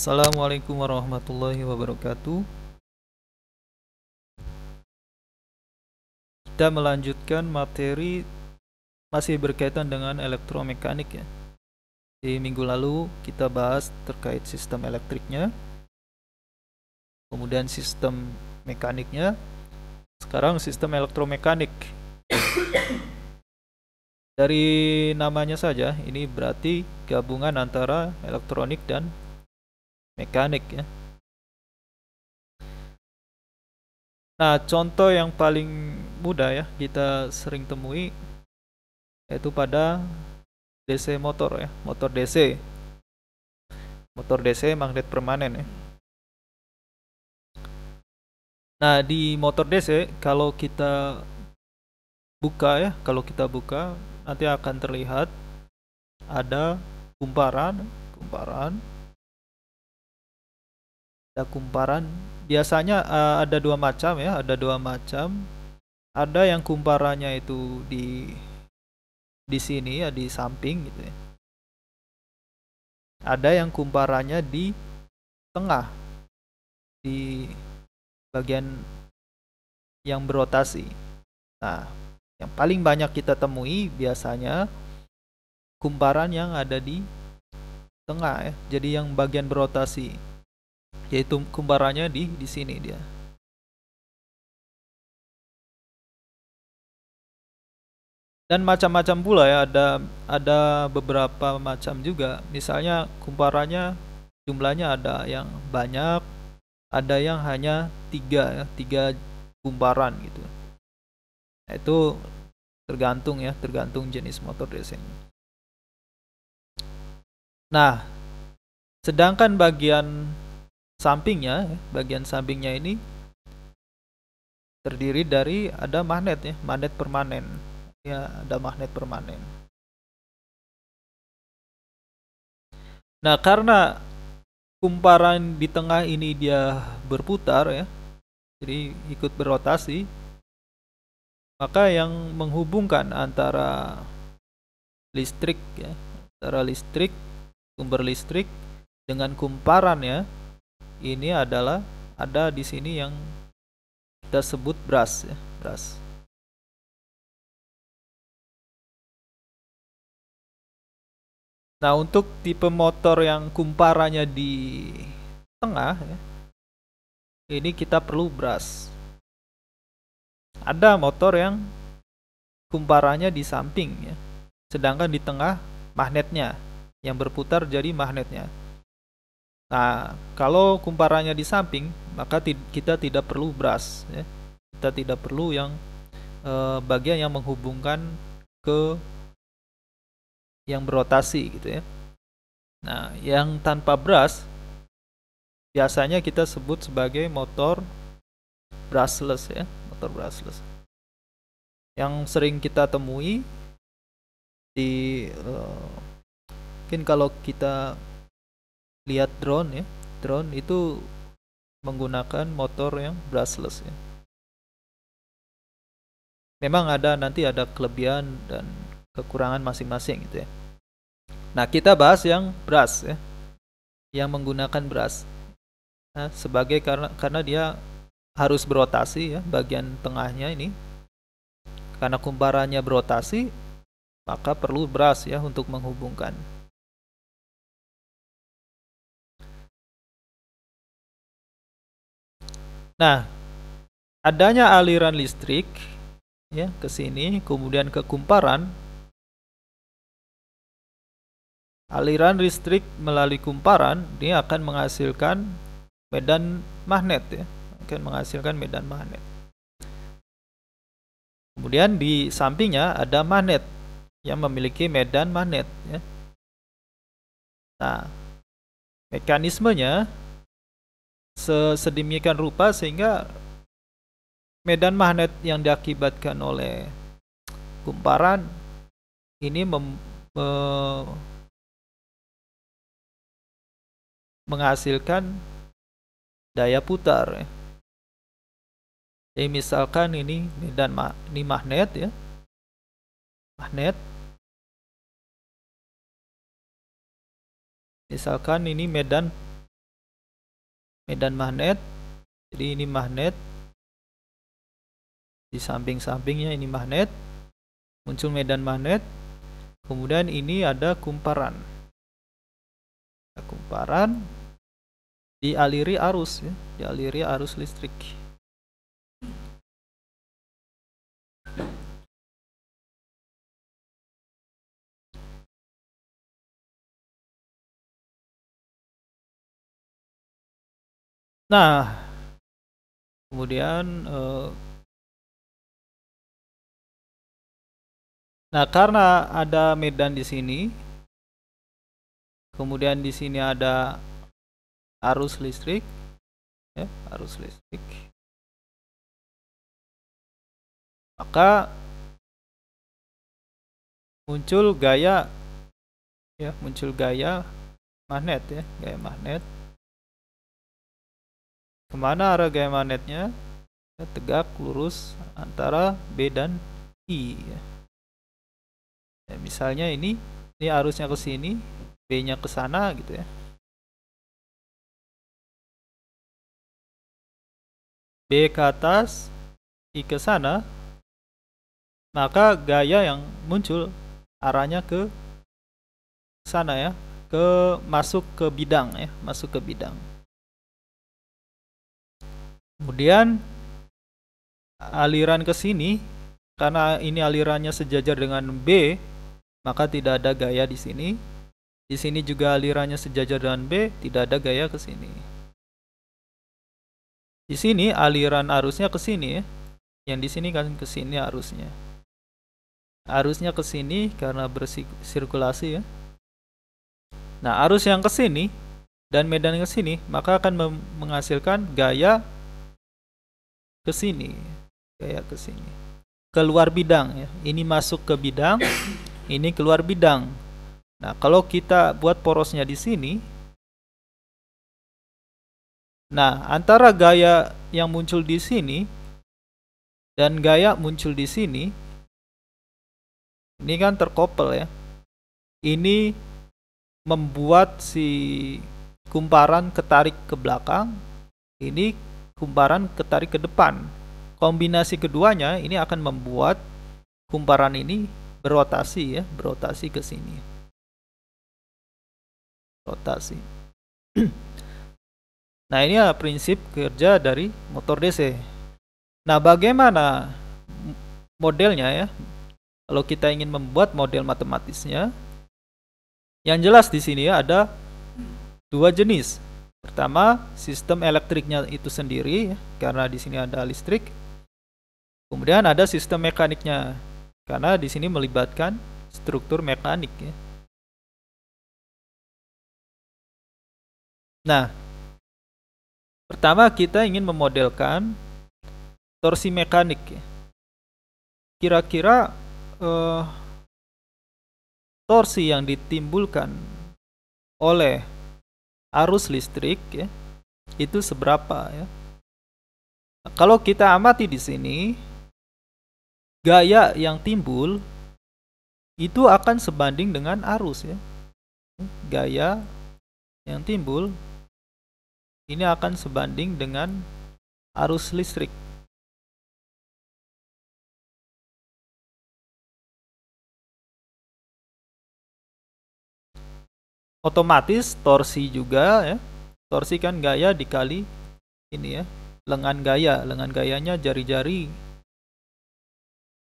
Assalamualaikum warahmatullahi wabarakatuh. Kita melanjutkan materi masih berkaitan dengan elektromekanik ya. Di minggu lalu kita bahas terkait sistem elektriknya, kemudian sistem mekaniknya, sekarang sistem elektromekanik. Dari namanya saja, ini berarti gabungan antara elektronik dan mekanik ya. Nah, contoh yang paling mudah ya kita sering temui yaitu pada DC motor ya, motor DC. Motor DC magnet permanen ya. Nah, di motor DC kalau kita buka ya, nanti akan terlihat ada kumparan, ada kumparan. Biasanya ada dua macam ya, ada dua macam. Ada yang kumparannya itu di sini ya, di samping gitu ya. Ada yang kumparannya di tengah, di bagian yang berotasi. Nah, yang paling banyak kita temui biasanya kumparan yang ada di tengah ya. Jadi yang bagian berotasi, yaitu kumparannya di sini dia. Dan macam-macam pula ya, ada beberapa macam juga. Misalnya kumparannya jumlahnya ada yang banyak, ada yang hanya tiga ya, tiga kumparan gitu. Nah, itu tergantung ya, tergantung jenis motor DC-nya. Nah, sedangkan bagian sampingnya ini terdiri dari ada magnet ya, magnet permanen. Ya, ada magnet permanen. Nah, karena kumparan di tengah ini dia berputar ya, jadi ikut berotasi, maka yang menghubungkan antara listrik ya, antara listrik, sumber listrik dengan kumparan ya, ini adalah ada di sini yang kita sebut brush ya, brush. Nah, untuk tipe motor yang kumparannya di tengah ya, ini kita perlu brush. Ada motor yang kumparannya di samping ya, sedangkan di tengah magnetnya yang berputar jadi magnetnya. Nah, kalau kumparannya di samping, maka kita tidak perlu brush ya. Kita tidak perlu yang bagian yang menghubungkan ke yang berotasi gitu ya. Nah, yang tanpa brush biasanya kita sebut sebagai motor brushless ya, motor brushless. Yang sering kita temui di mungkin kalau kita lihat drone ya, drone itu menggunakan motor yang brushless ya. Memang nanti ada kelebihan dan kekurangan masing-masing gitu ya. Nah, kita bahas yang brush ya, yang menggunakan brush. Nah, karena dia harus berotasi ya, bagian tengahnya ini. Karena kumparannya berotasi, maka perlu brush ya untuk menghubungkan. Nah, adanya aliran listrik ya ke sini, kemudian ke kumparan. Aliran listrik melalui kumparan dia akan menghasilkan medan magnet ya, akan menghasilkan medan magnet. Kemudian di sampingnya ada magnet yang memiliki medan magnet ya. Nah, mekanismenya sedemikian rupa sehingga medan magnet yang diakibatkan oleh kumparan ini menghasilkan daya putar ya. Jadi misalkan ini ini magnet ya. Magnet. Misalkan ini medan medan magnet. Jadi ini magnet, di samping-sampingnya ini magnet, muncul medan magnet. Kemudian ini ada kumparan. Kumparan dialiri arus ya, dialiri arus listrik. Nah, kemudian nah karena ada medan di sini, kemudian di sini ada arus listrik ya, arus listrik. Maka muncul gaya ya, muncul gaya magnet ya, gaya magnet. Kemana arah gaya magnetnya? Ya, tegak lurus antara B dan I ya. Ya, misalnya ini arusnya ke sini, B-nya ke sana gitu ya. B ke atas, I ke sana, maka gaya yang muncul arahnya ke sana ya, masuk ke bidang ya, masuk ke bidang. Kemudian aliran ke sini, karena ini alirannya sejajar dengan B, maka tidak ada gaya di sini. Di sini juga alirannya sejajar dengan B, tidak ada gaya ke sini. Di sini aliran arusnya ke sini ya. Yang di sini kan ke sini arusnya. Arusnya ke sini karena bersirkulasi ya. Nah, arus yang ke sini dan medan ke sini, maka akan menghasilkan gaya ke sini, gaya ke sini, keluar bidang ya. Ini masuk ke bidang, ini keluar bidang. Nah, kalau kita buat porosnya di sini, nah antara gaya yang muncul di sini dan gaya muncul di sini, ini kan terkoppel ya. Ini membuat si kumparan ketarik ke belakang, ini kumparan ketarik ke depan. Kombinasi keduanya ini akan membuat kumparan ini berotasi ya, berotasi ke sini. Rotasi. Nah, ini adalah prinsip kerja dari motor DC. Nah, bagaimana modelnya ya? Kalau kita ingin membuat model matematisnya, yang jelas di sini ada dua jenis. Pertama, sistem elektriknya itu sendiri, karena di sini ada listrik. Kemudian ada sistem mekaniknya, karena di sini melibatkan struktur mekanik. Ya. Nah, pertama kita ingin memodelkan torsi mekanik. Ya. Kira-kira torsi yang ditimbulkan oleh arus listrik ya, itu seberapa ya? Kalau kita amati di sini, gaya yang timbul itu akan sebanding dengan arus ya. Gaya yang timbul ini akan sebanding dengan arus listrik. Otomatis torsi juga ya. Torsi kan gaya dikali ini ya, lengan gaya. Lengan gayanya jari-jari.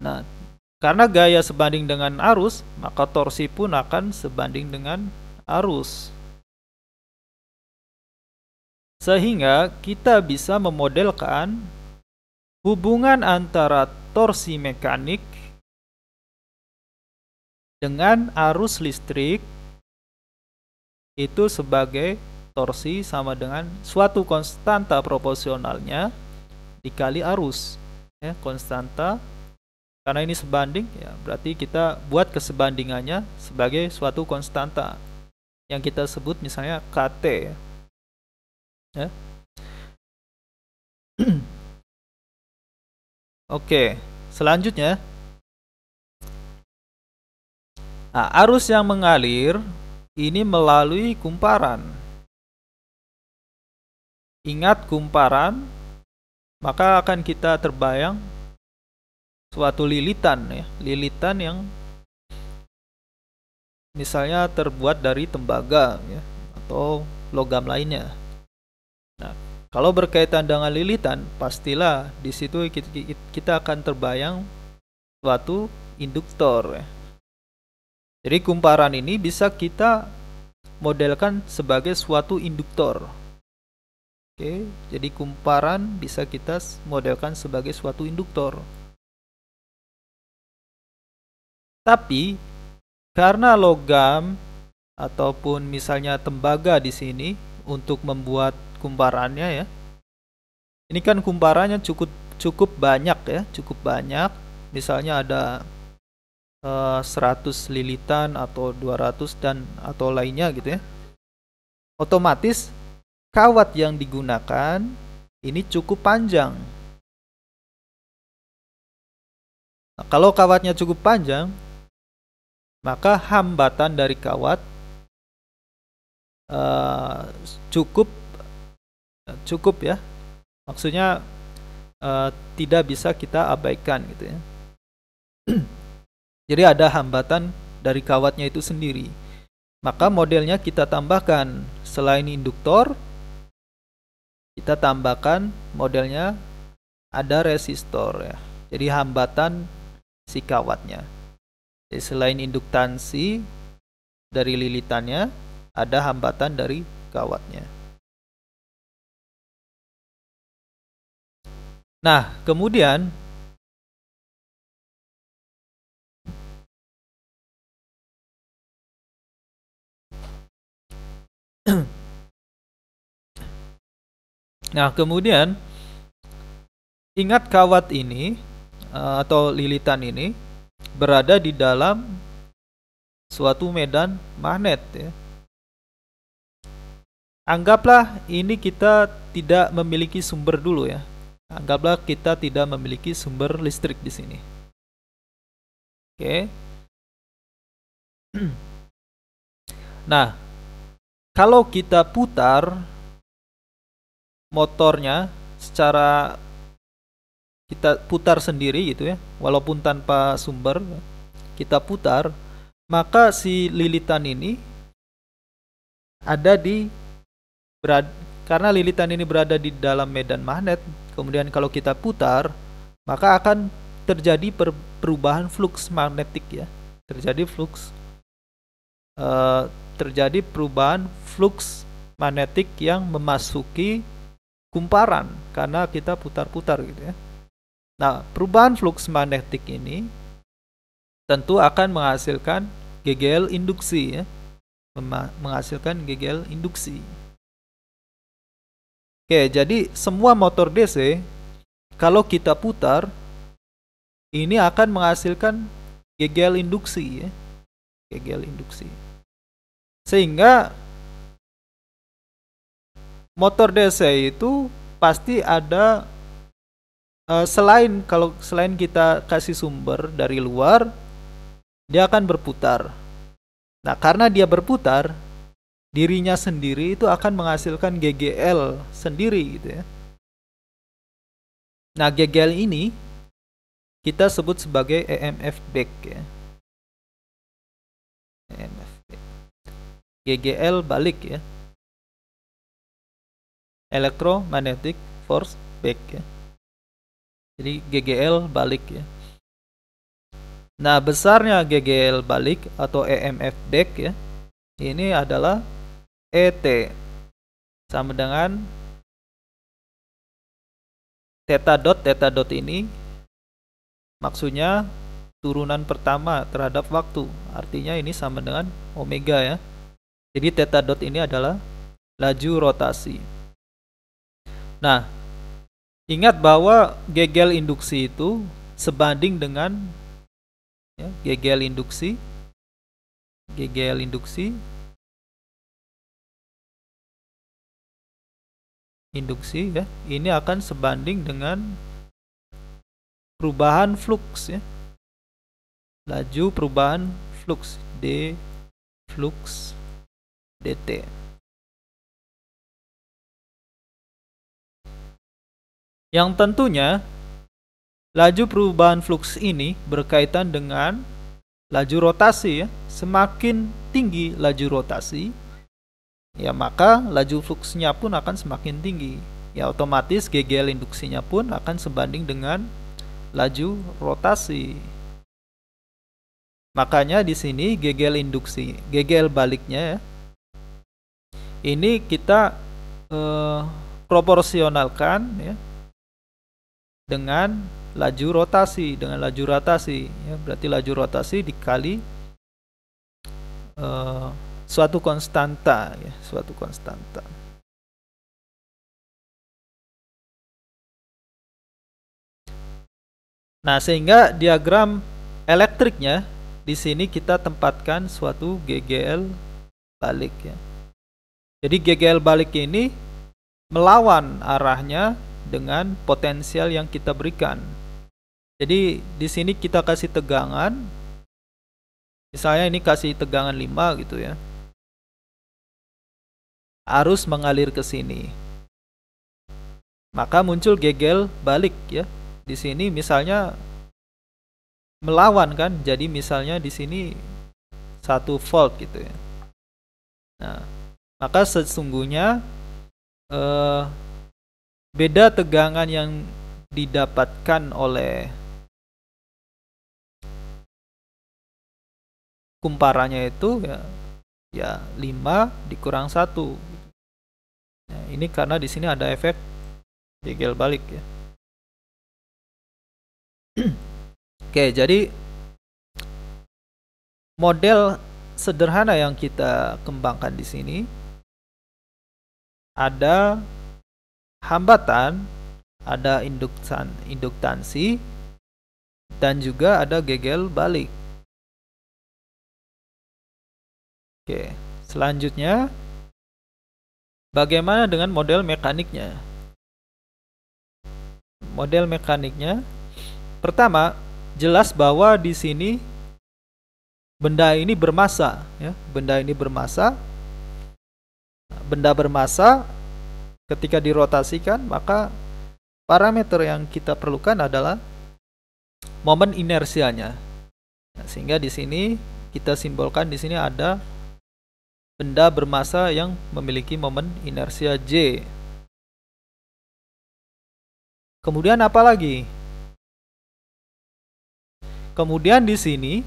Nah, karena gaya sebanding dengan arus, maka torsi pun akan sebanding dengan arus. Sehingga kita bisa memodelkan hubungan antara torsi mekanik dengan arus listrik itu sebagai torsi sama dengan suatu konstanta proporsionalnya dikali arus ya, konstanta. Karena ini sebanding ya, berarti kita buat kesebandingannya sebagai suatu konstanta yang kita sebut misalnya KT ya. Oke, selanjutnya nah, arus yang mengalir ini melalui kumparan. ingat kumparan, maka akan kita terbayang suatu lilitan ya, lilitan yang misalnya terbuat dari tembaga ya, atau logam lainnya. Nah, kalau berkaitan dengan lilitan, pastilah di situ kita akan terbayang suatu induktor ya. Jadi kumparan ini bisa kita modelkan sebagai suatu induktor. Oke, jadi kumparan bisa kita modelkan sebagai suatu induktor. Tapi karena logam ataupun misalnya tembaga di sini untuk membuat kumparannya ya. Ini kan kumparannya cukup banyak ya, cukup banyak. Misalnya ada 100 lilitan atau 200 dan atau lainnya gitu ya. Otomatis kawat yang digunakan ini cukup panjang. Nah, kalau kawatnya cukup panjang, maka hambatan dari kawat cukup ya. Maksudnya tidak bisa kita abaikan gitu ya. Jadi ada hambatan dari kawatnya itu sendiri. Maka modelnya kita tambahkan selain induktor, kita tambahkan modelnya ada resistor ya. Jadi hambatan si kawatnya. Jadi selain induktansi dari lilitannya, ada hambatan dari kawatnya. Nah, kemudian ingat kawat ini atau lilitan ini berada di dalam suatu medan magnet ya. Anggaplah ini kita tidak memiliki sumber dulu ya. Anggaplah kita tidak memiliki sumber listrik di sini. Oke. Nah, kalau kita putar motornya secara kita putar sendiri gitu ya, walaupun tanpa sumber, kita putar, maka si lilitan ini karena lilitan ini berada di dalam medan magnet, kemudian kalau kita putar, maka akan terjadi perubahan flux magnetik ya. Terjadi perubahan flux magnetik yang memasuki kumparan karena kita putar-putar gitu ya. Nah, perubahan flux magnetik ini tentu akan menghasilkan GGL induksi ya. Menghasilkan GGL induksi. Oke, jadi semua motor DC kalau kita putar ini akan menghasilkan GGL induksi ya. GGL induksi. Sehingga motor DC itu pasti ada selain kita kasih sumber dari luar, dia akan berputar. Nah, karena dia berputar, dirinya sendiri itu akan menghasilkan GGL sendiri gitu ya. Nah, GGL ini kita sebut sebagai EMF back ya. EMF back. GGL balik ya. Electromagnetic force back ya. Jadi GGL balik ya. Nah, besarnya GGL balik atau EMF back ya, ini adalah ET sama dengan theta dot ini maksudnya turunan pertama terhadap waktu. Artinya ini sama dengan omega ya. Jadi theta dot ini adalah laju rotasi. Nah, ingat bahwa GGL induksi itu sebanding dengan ya, GGL induksi ya, ini akan sebanding dengan perubahan flux ya, laju perubahan flux D flux dt. Yang tentunya laju perubahan flux ini berkaitan dengan laju rotasi ya. Semakin tinggi laju rotasi, ya maka laju fluxnya pun akan semakin tinggi. Ya otomatis GGL induksinya pun akan sebanding dengan laju rotasi. Makanya di sini GGL induksi, GGL baliknya ya, ini kita proporsionalkan ya dengan laju rotasi, ya, berarti laju rotasi dikali suatu konstanta ya, suatu konstanta. Nah, sehingga diagram elektriknya di sini kita tempatkan suatu GGL balik ya. Jadi GGL balik ini melawan arahnya dengan potensial yang kita berikan. Jadi di sini kita kasih tegangan, misalnya ini kasih tegangan 5 gitu ya. Arus mengalir ke sini. Maka muncul GGL balik ya. Di sini misalnya melawan kan, jadi misalnya di sini 1 volt gitu ya. Nah, maka sesungguhnya beda tegangan yang didapatkan oleh kumparannya itu ya 5 dikurang 1. Nah, ini karena di sini ada efek GGL balik ya. Oke, jadi model sederhana yang kita kembangkan di sini ada hambatan, ada induktansi, dan juga ada GGL balik. Oke, selanjutnya bagaimana dengan model mekaniknya? Model mekaniknya, pertama, jelas bahwa di sini benda ini bermassa, ya. Benda ini bermassa. Benda bermassa ketika dirotasikan, maka parameter yang kita perlukan adalah momen inersianya. Nah, sehingga di sini kita simbolkan di sini ada benda bermassa yang memiliki momen inersia J. Kemudian apa lagi? Kemudian di sini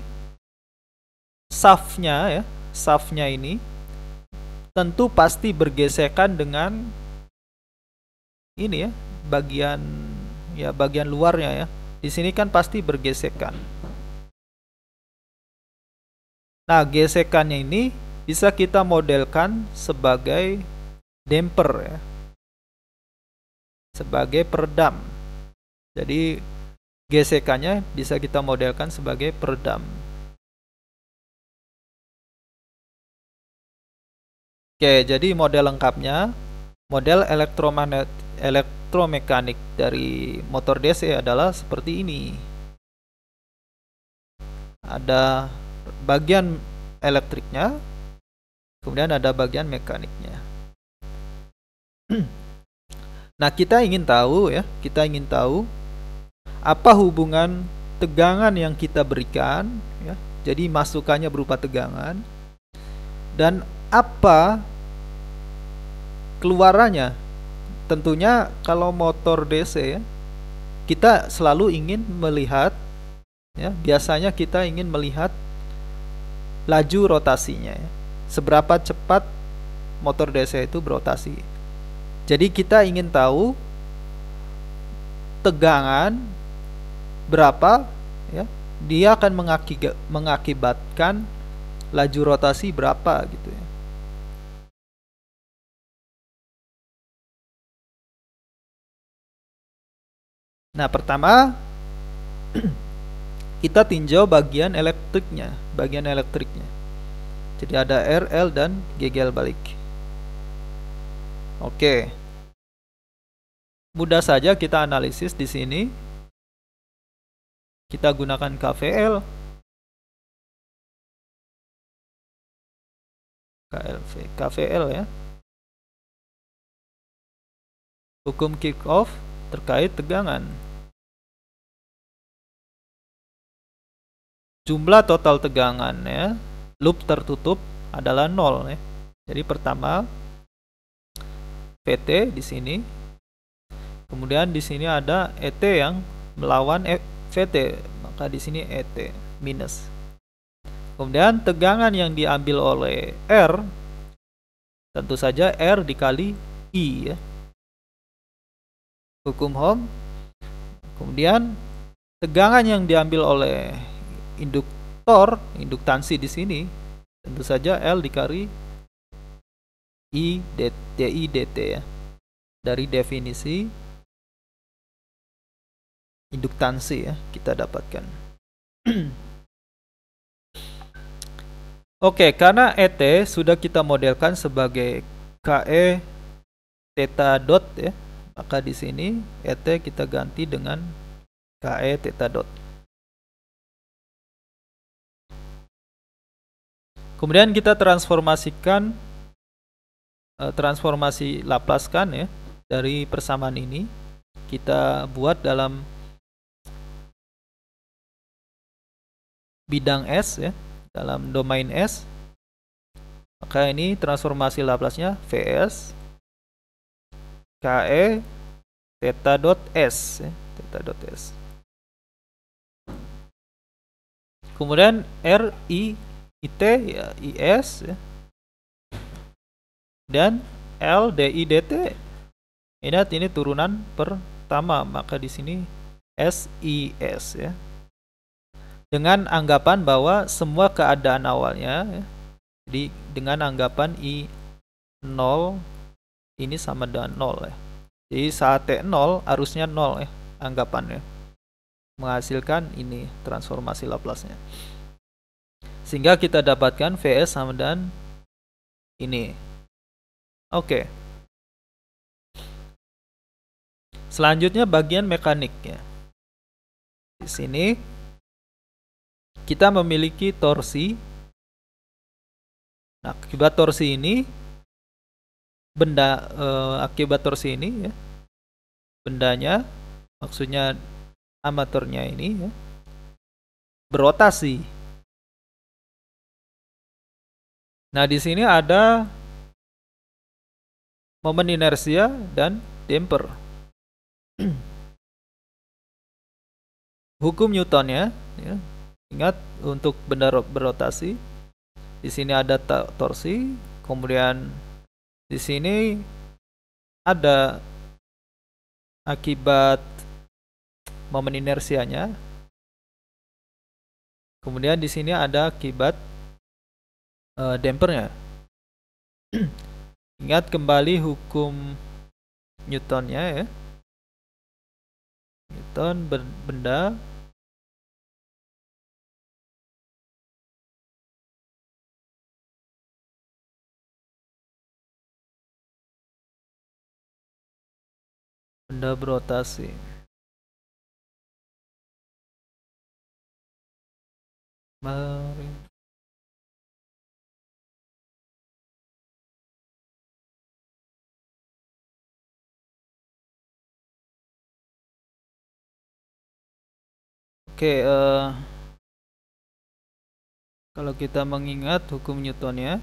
shaftnya ya, shaftnya ini tentu pasti bergesekan dengan ini ya, bagian luarnya ya. Di sini kan pasti bergesekan. Nah, gesekannya ini bisa kita modelkan sebagai damper ya. Sebagai peredam. Jadi gesekannya bisa kita modelkan sebagai peredam. Oke, jadi model lengkapnya, model elektromekanik dari motor DC adalah seperti ini. Ada bagian elektriknya, kemudian ada bagian mekaniknya. Nah, kita ingin tahu apa hubungan tegangan yang kita berikan ya. Jadi masukannya berupa tegangan, dan apa keluarannya. Tentunya kalau motor DC ya, kita selalu ingin melihat ya, biasanya kita ingin melihat laju rotasinya ya. Seberapa cepat motor DC itu berotasi. Jadi kita ingin tahu tegangan berapa ya, dia akan mengakibatkan laju rotasi berapa gitu ya. Nah, pertama kita tinjau bagian elektriknya. Jadi ada RL dan GGL balik. Oke. Mudah saja kita analisis di sini. Kita gunakan KVL. KVL ya. Hukum Kirchhoff terkait tegangan. Jumlah total tegangan ya, loop tertutup adalah 0 ya. Jadi pertama PT di sini. Kemudian di sini ada ET yang melawan VT, maka di sini ET minus. Kemudian tegangan yang diambil oleh R tentu saja R dikali I ya. Hukum Ohm. Kemudian tegangan yang diambil oleh induktansi di sini tentu saja L dikali I DI dt ya. Dari definisi induktansi ya kita dapatkan. Oke, karena ET sudah kita modelkan sebagai KE theta dot ya, maka di sini ET kita ganti dengan KE theta dot. Kemudian kita transformasikan, transformasi Laplace-kan ya, dari persamaan ini kita buat dalam bidang S ya, dalam domain S. Maka ini transformasi Laplace-nya Vs KE theta dot S ya, theta dot S. Kemudian R I IT ya IS ya. Dan L DI DT. Ingat ini turunan pertama, maka di sini SIS ya. Dengan anggapan bahwa semua keadaan awalnya ya, jadi dengan anggapan I0 ini sama dengan 0 ya. Jadi saat T0 harusnya 0 ya anggapannya. Menghasilkan ini transformasi Laplace-nya. Sehingga kita dapatkan Vs sama dengan ini. Oke. Selanjutnya bagian mekanik ya. Di sini kita memiliki torsi. Nah, akibat torsi ini akibat torsi ini ya, bendanya maksudnya amaturnya ini ya, berotasi. Nah, di sini ada momen inersia dan damper. Hukum Newton ya. Ingat untuk benda berotasi. Di sini ada torsi, kemudian di sini ada akibat momen inersianya. Kemudian di sini ada akibat dampernya. Ingat kembali hukum Newtonnya ya. Newton benda berotasi. Mari. Oke, kalau kita mengingat hukum Newtonnya,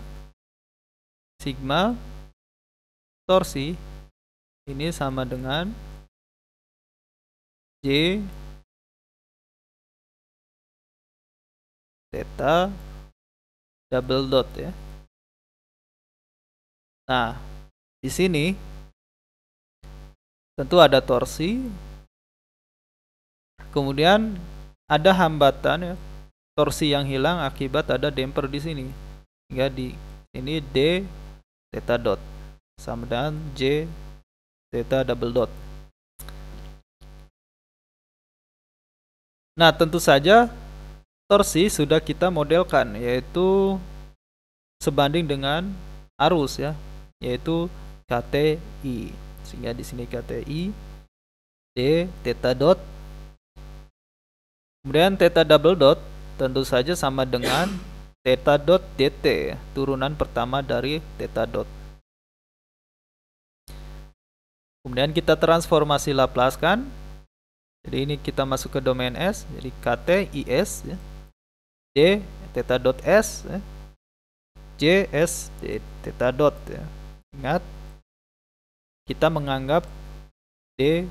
sigma torsi ini sama dengan J theta double dot ya. Nah, di sini tentu ada torsi, kemudian ada hambatan ya, torsi yang hilang akibat ada damper di sini. Hingga di sini D theta dot sama dengan J theta double dot. Nah, tentu saja torsi sudah kita modelkan, yaitu sebanding dengan arus ya, yaitu KTI. Sehingga di sini KTI D theta dot. Kemudian theta double dot tentu saja sama dengan theta dot dt, turunan pertama dari theta dot. Kemudian kita transformasi Laplace kan. Jadi ini kita masuk ke domain S, jadi kt is ya. D theta dot s ya. J s d theta dot ya. Ingat kita menganggap d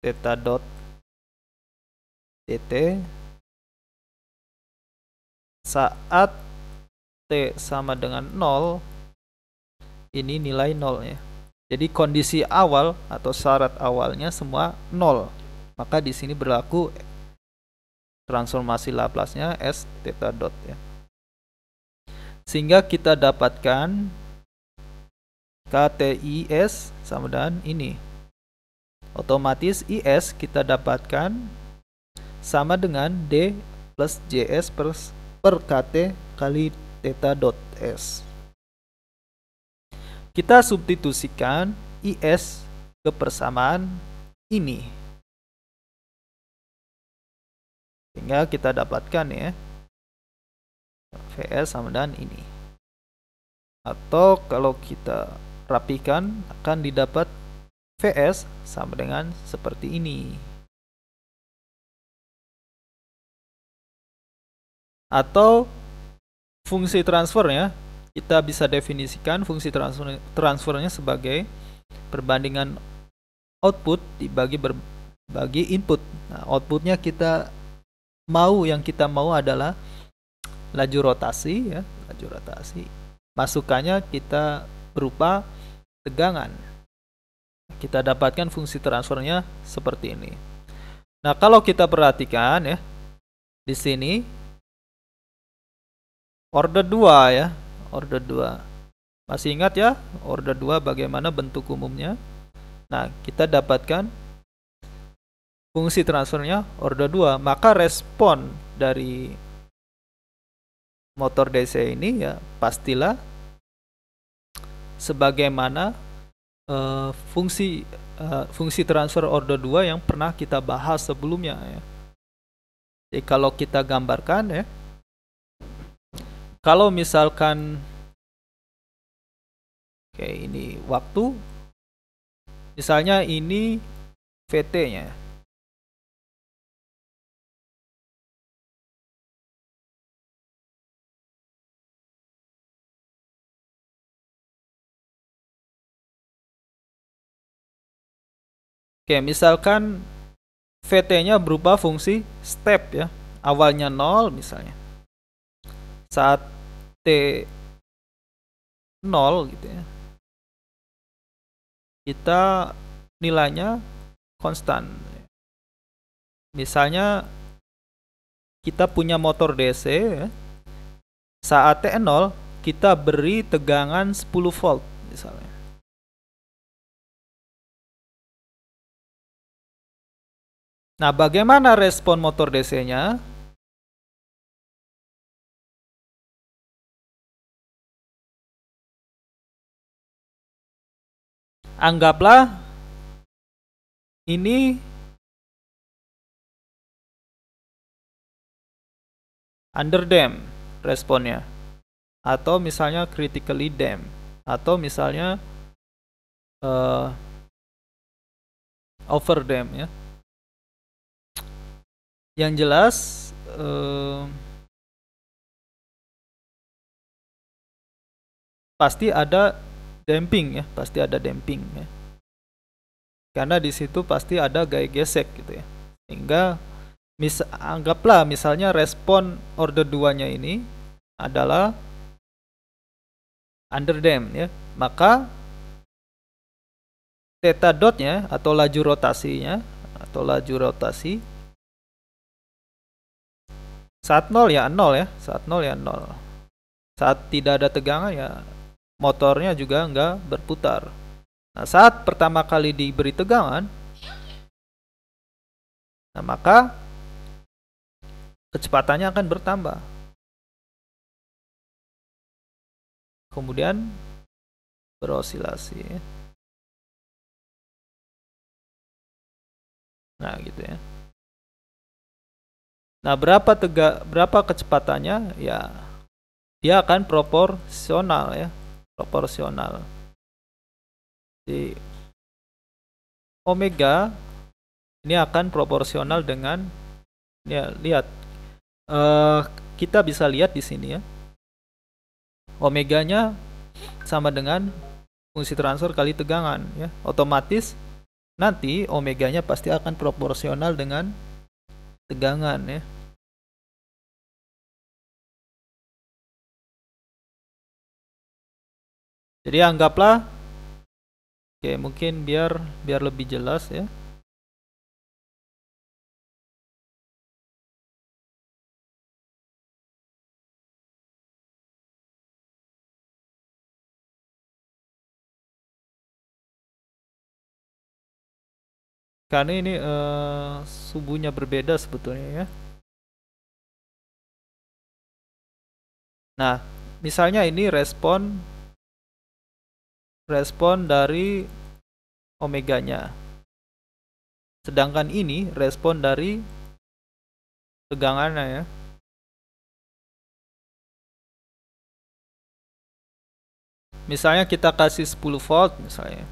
theta dot dt saat t sama dengan 0, ini nilai 0 ya. Jadi kondisi awal atau syarat awalnya semua 0. Maka di sini berlaku transformasi Laplace-nya s theta dot ya. Sehingga kita dapatkan KTIS sama dengan ini. Otomatis IS kita dapatkan sama dengan D plus JS per KT kali theta dot S. Kita substitusikan IS ke persamaan ini. Sehingga kita dapatkan ya VS sama dengan ini. Atau kalau kita rapikan akan didapat VS sama dengan seperti ini. Atau fungsi transfernya kita bisa definisikan fungsi transfernya sebagai perbandingan output dibagi input. Nah, outputnya yang kita mau adalah laju rotasi ya, laju rotasi. Masukannya kita berupa tegangan. Kita dapatkan fungsi transfernya seperti ini. Nah, kalau kita perhatikan ya, di sini order 2 ya, order 2. Masih ingat ya, order 2 bagaimana bentuk umumnya? Nah, kita dapatkan fungsi transfernya order 2, maka respon dari motor DC ini ya pastilah sebagaimana fungsi transfer order 2 yang pernah kita bahas sebelumnya ya. Jadi kalau kita gambarkan ya, kalau misalkan ini waktu, misalnya ini VT-nya. Misalkan VT-nya berupa fungsi step ya. Awalnya 0 misalnya. Saat T 0 gitu ya, kita nilainya konstan. Misalnya kita punya motor DC ya, saat T0 kita beri tegangan 10 volt misalnya. Nah, bagaimana respon motor DC-nya? Anggaplah ini under damp responnya, atau misalnya critically damp, atau misalnya over damp ya. Yang jelas pasti ada damping ya, pasti ada damping ya. Karena di situ pasti ada gaya gesek gitu ya. Sehingga anggaplah misalnya respon order 2-nya ini adalah under damp ya, maka theta dotnya atau laju rotasinya atau laju rotasi saat 0 ya 0 ya, saat 0 ya 0. Saat tidak ada tegangan ya motornya juga enggak berputar. Nah, saat pertama kali diberi tegangan, nah maka kecepatannya akan bertambah. Kemudian berosilasi. Nah, gitu ya. Nah, berapa kecepatannya? Ya, dia akan proporsional ya, proporsional. Jadi omega ini akan proporsional dengan, ya lihat, kita bisa lihat di sini ya, omeganya sama dengan fungsi transfer kali tegangan ya. Otomatis nanti omeganya pasti akan proporsional dengan tegangan ya. Jadi anggaplah, oke, mungkin biar lebih jelas ya. Karena ini subuhnya berbeda sebetulnya ya. Nah, misalnya ini respon dari omeganya. Sedangkan ini respon dari tegangannya ya. Misalnya kita kasih 10 volt misalnya.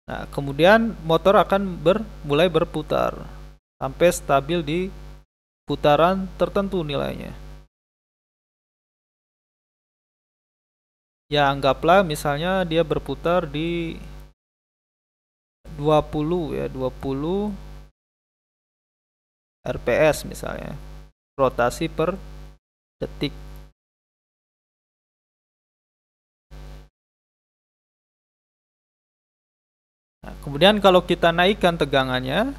Nah, kemudian motor akan mulai berputar sampai stabil di putaran tertentu nilainya. Ya, anggaplah misalnya dia berputar di 20 ya, 20 RPS misalnya. Rotasi per detik. Nah, kemudian kalau kita naikkan tegangannya,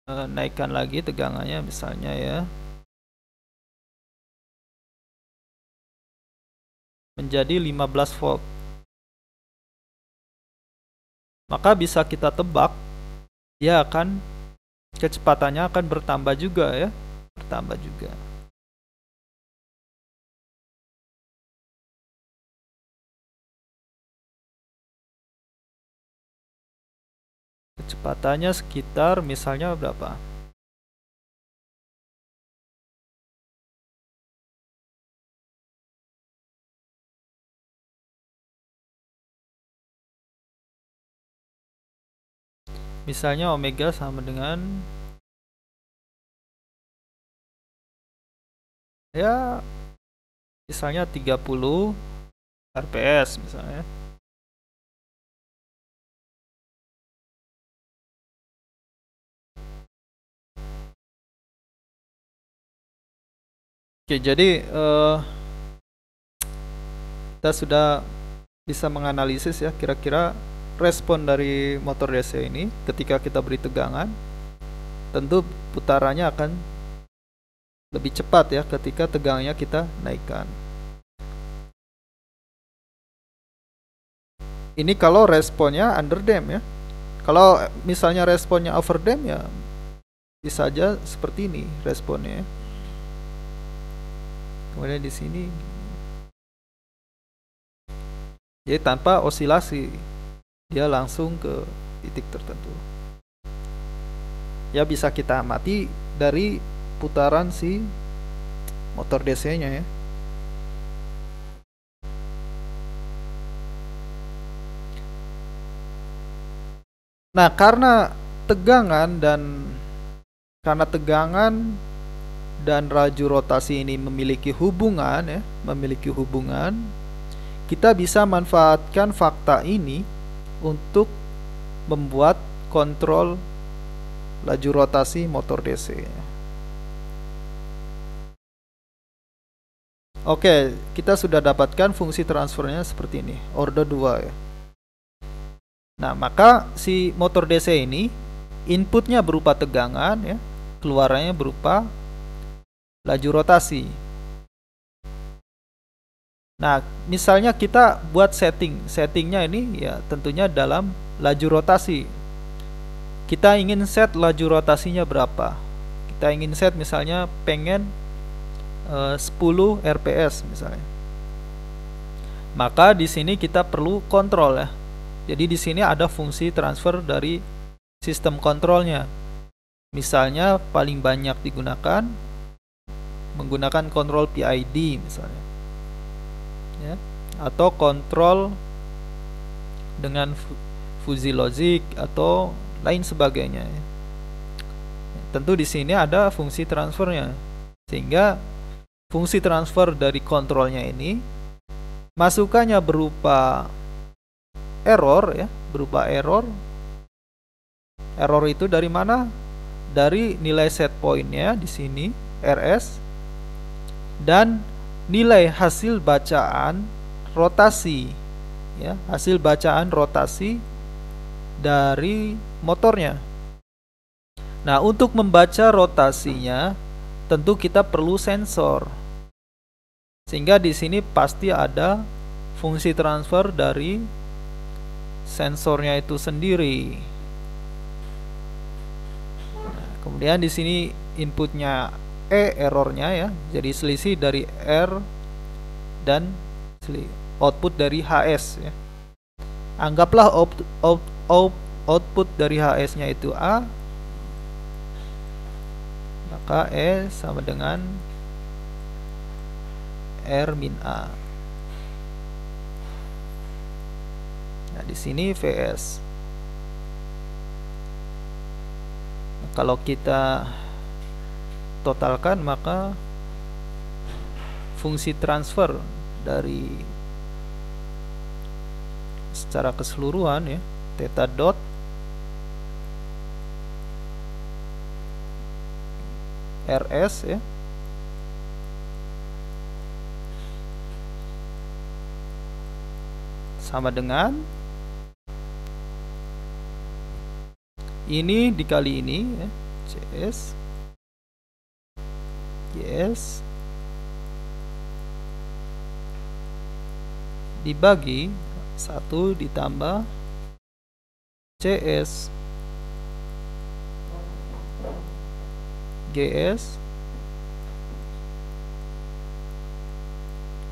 naikkan lagi tegangannya misalnya ya, menjadi 15 volt. Maka bisa kita tebak dia akan, kecepatannya akan bertambah juga ya, bertambah juga. Kecepatannya sekitar misalnya berapa? Misalnya omega sama dengan, ya misalnya 30 RPS misalnya. Oke, jadi kita sudah bisa menganalisis ya kira-kira respon dari motor DC ini ketika kita beri tegangan. Tentu putarannya akan lebih cepat ya ketika tegangannya kita naikkan. Ini kalau responnya underdamped ya. Kalau misalnya responnya overdamped ya bisa aja seperti ini responnya. Kemudian di sini, jadi tanpa osilasi, dia langsung ke titik tertentu. Ya bisa kita amati dari putaran si motor DC-nya ya. Nah, karena tegangan dan laju rotasi ini memiliki hubungan ya, kita bisa manfaatkan fakta ini untuk membuat kontrol laju rotasi motor DC. Oke, kita sudah dapatkan fungsi transfernya seperti ini, order 2 ya. Nah, maka si motor DC ini inputnya berupa tegangan ya, keluarannya berupa laju rotasi. Nah, misalnya kita buat settingnya ini ya tentunya dalam laju rotasi. Kita ingin set laju rotasinya berapa? Kita ingin set misalnya pengen 10 RPS misalnya. Maka di sini kita perlu kontrol ya. Jadi di sini ada fungsi transfer dari sistem kontrolnya. Misalnya paling banyak digunakan menggunakan kontrol PID misalnya. Ya, atau kontrol dengan fuzzy logic atau lain sebagainya. Tentu di sini ada fungsi transfernya, sehingga fungsi transfer dari kontrolnya ini masukannya berupa error ya, berupa error. Error itu dari mana? Dari nilai set pointnya di sini RS dan nilai hasil bacaan rotasi ya, hasil bacaan rotasi dari motornya. Nah, untuk membaca rotasinya tentu kita perlu sensor. Sehingga di sini pasti ada fungsi transfer dari sensornya itu sendiri. Nah, kemudian di sini inputnya errornya ya, jadi selisih dari R dan output dari HS ya. Anggaplah output dari HS-nya itu A, maka E sama dengan R min A. Nah, di sini VS. Nah, kalau kita totalkan maka fungsi transfer dari secara keseluruhan ya, theta dot RS ya, sama dengan ini dikali ini ya, CS YS dibagi 1 ditambah CS GS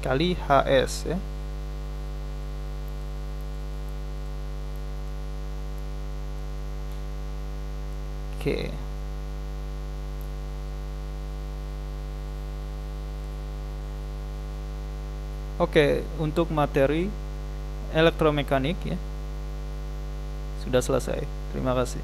kali HS ya. Oke. Oke, untuk materi elektromekanik ya sudah selesai. Terima kasih.